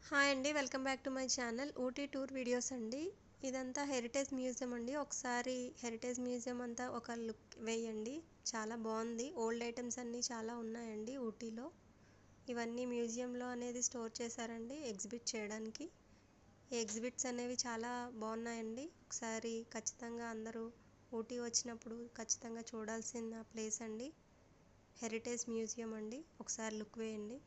Hi అండి, welcome back to my channel Ooty tour videos అండి. ఇదంతా హెరిటేజ్ మ్యూజియం అండి. ఒకసారి హెరిటేజ్ మ్యూజియం అంతా ఒక లుక్ వేయండి. చాలా బాగుంది. ఓల్డ్ ఐటమ్స్ అన్నీ చాలా ఉన్నాయండి ఊటీలో. ఇవన్నీ మ్యూజియంలో అనేది స్టోర్ చేశారండి ఎగ్జిబిట్ చేయడానికి. ఈ ఎగ్జిబిట్స్ అనేవి చాలా బాగున్నాయండి. ఒకసారి ఖచ్చితంగా అందరూ ఊటీ వచ్చినప్పుడు ఖచ్చితంగా చూడాల్సిన ప్లేస్ అండి హెరిటేజ్ మ్యూజియం అండి. ఒకసారి లుక్ వేయండి.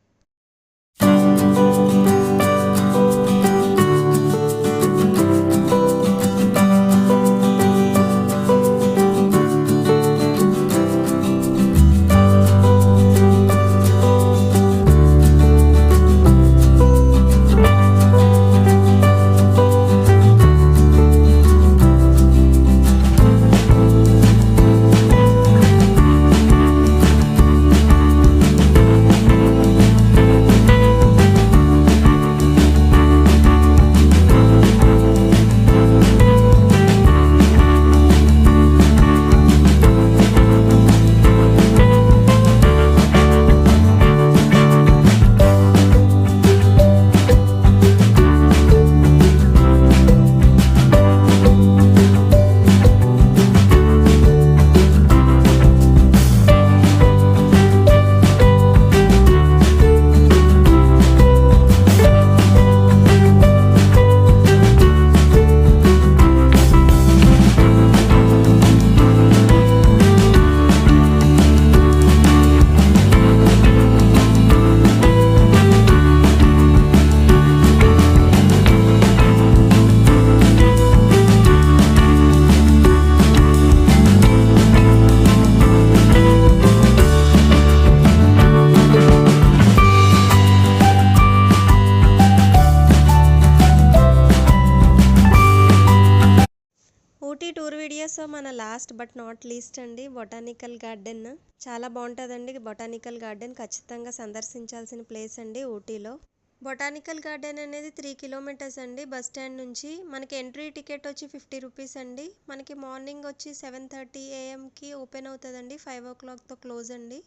ఊటీ టూర్ వీడియోస్ మన లాస్ట్ బట్ నాట్ లీస్ట్ అండి బొటానికల్ గార్డెన్. చాలా బాగుంటుందండి బొటానికల్ గార్డెన్. ఖచ్చితంగా సందర్శించాల్సిన ప్లేస్ అండి ఊటీలో. బొటానికల్ గార్డెన్ అనేది 3 కిలోమీటర్స్ అండి బస్ స్టాండ్ నుంచి. మనకి ఎంట్రీ టికెట్ వచ్చి 50 రూపీస్ అండి. మనకి మార్నింగ్ వచ్చి 7:30 AM ఓపెన్ అవుతుందండి. 5 o'clockతో క్లోజ్ అండి.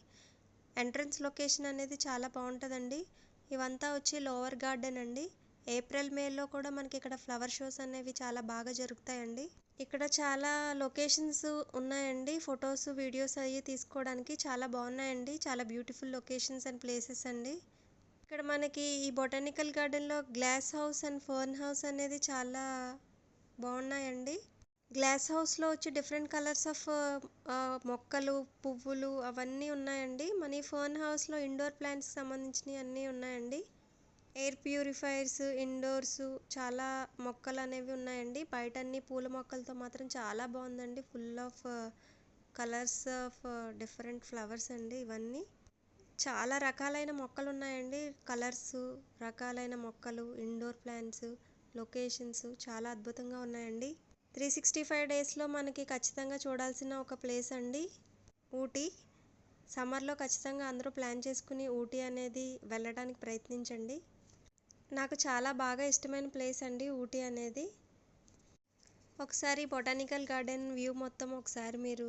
ఎంట్రన్స్ లొకేషన్ అనేది చాలా బాగుంటుందండి. ఇవంతా వచ్చి లోవర్ గార్డెన్ అండి. ఏప్రిల్ మేలో కూడా మనకి ఇక్కడ ఫ్లవర్ షోస్ అనేవి చాలా బాగా జరుగుతాయండి. ఇక్కడ చాలా లొకేషన్స్ ఉన్నాయండి. ఫొటోస్ వీడియోస్ అవి తీసుకోవడానికి చాలా బాగున్నాయండి. చాలా బ్యూటిఫుల్ లొకేషన్స్ అండ్ ప్లేసెస్ అండి. ఇక్కడ మనకి ఈ బొటానికల్ గార్డెన్లో glass house and fern house అనేది చాలా బాగున్నాయండి. గ్లాస్ హౌస్లో వచ్చి డిఫరెంట్ కలర్స్ ఆఫ్ మొక్కలు, పువ్వులు అవన్నీ ఉన్నాయండి. మన ఫర్న్ హౌస్లో ఇండోర్ ప్లాంట్స్కి సంబంధించినవి అన్నీ ఉన్నాయండి. ఎయిర్ ప్యూరిఫైయర్స్, ఇండోర్స్ చాలా మొక్కలు అనేవి ఉన్నాయండి. బయట అన్ని పూల మొక్కలతో మాత్రం చాలా బాగుందండి. Full of colours of different flowers అండి. ఇవన్నీ చాలా రకాలైన మొక్కలు ఉన్నాయండి. కలర్స్, రకాలైన మొక్కలు, ఇండోర్ ప్లాంట్స్, లొకేషన్స్ చాలా అద్భుతంగా ఉన్నాయండి. 365 డేస్లో మనకి ఖచ్చితంగా చూడాల్సిన ఒక ప్లేస్ అండి ఊటీ. సమ్మర్లో ఖచ్చితంగా అందరూ ప్లాన్ చేసుకుని ఊటీ అనేది వెళ్ళడానికి ప్రయత్నించండి. నాకు చాలా బాగా ఇష్టమైన ప్లేస్ అండి ఊటీ అనేది. ఒకసారి బొటానికల్ గార్డెన్ వ్యూ మొత్తం ఒకసారి మీరు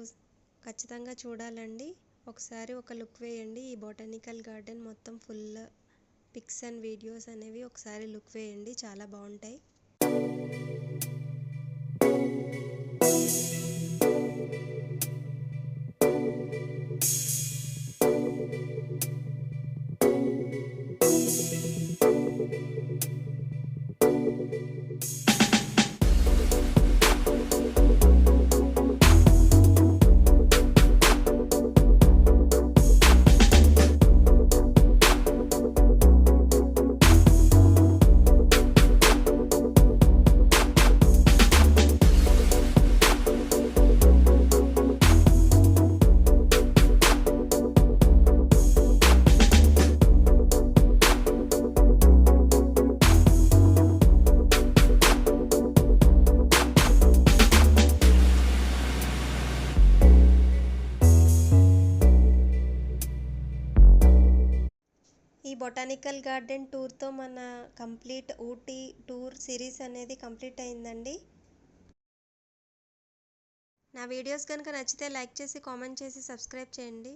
ఖచ్చితంగా చూడాలండి. ఒకసారి ఒక లుక్ వేయండి. ఈ బొటానికల్ గార్డెన్ మొత్తం ఫుల్ పిక్స్ అండ్ వీడియోస్ అనేవి ఒకసారి లుక్ వేయండి. చాలా బాగుంటాయి. ఈ బొటానికల్ గార్డెన్ టూర్తో మన కంప్లీట్ ఊటీ టూర్ సిరీస్ అనేది కంప్లీట్ అయిందండి. నా వీడియోస్ కనుక నచ్చితే లైక్ చేసి కామెంట్ చేసి సబ్స్క్రైబ్ చేయండి.